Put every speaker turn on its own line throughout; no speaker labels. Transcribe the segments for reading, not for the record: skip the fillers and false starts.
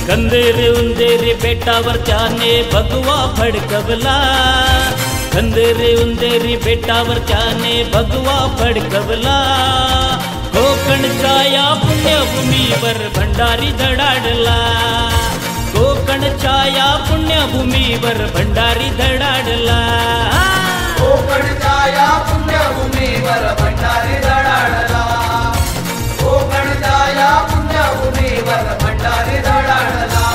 खंदेरे उंदेरे बेटावर त्याने भगवा फडकवला। खंदेरे उंदेरी बेटावर त्याने भगवा फडकवला। कोकणच्या या पुण्यभूमीवर भंडारी धडाडला। कोकणच्या या पुण्यभूमीवर भंडारी धडाडला।
कोकणच्या या पुण्यभूमीवर भंडारी धडाडला। कोकणच्या या पुण्यभूमीवर भंडारी धडाडला।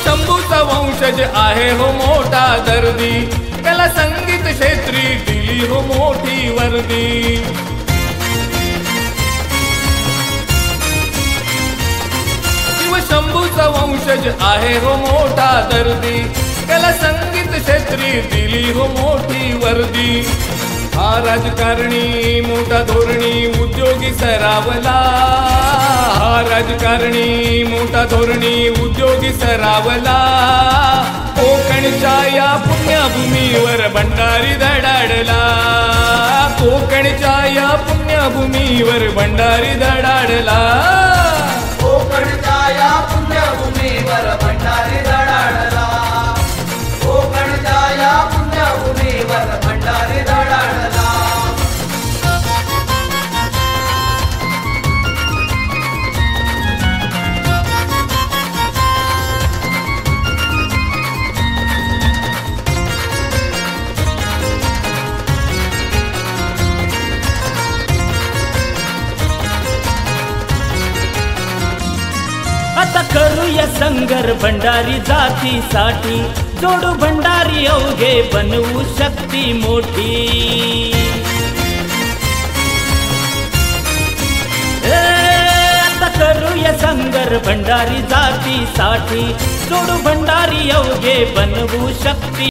शंभूचा वंशज आहे हो मोठा दर्दी, त्याला संगीत क्षेत्री दिली हो मोठी वर्दी। शिव शंभूचा वंशज आहे हो मोठा दर्दी, त्याला संगीत क्षेत्री दिली हो मोठी वर्दी। हा राजकारणी मोठा धोरणी उद्योगी सरावला। हा राजकारणी मोठा धोरणी उद्योगी सरावला। कोकणच्या या पुण्यभूमीवर भंडारी धडाडला। कोकणच्या या पुण्यभूमीवर भंडारी धडाडला।
कोकणच्या या पुण्यभूमीवर भंडारी धडाडला। कोकणच्या या पुण्यभूमीवर भंडारी धडाडला।
आता करूया संगर भंडारी जातीसाठी, जोडू भंडारी अवघे बनवू शक्ती मोठी। आता करूया संगर भंडारी जातीसाठी, जोडू भंडारी अवघे बनवू शक्ती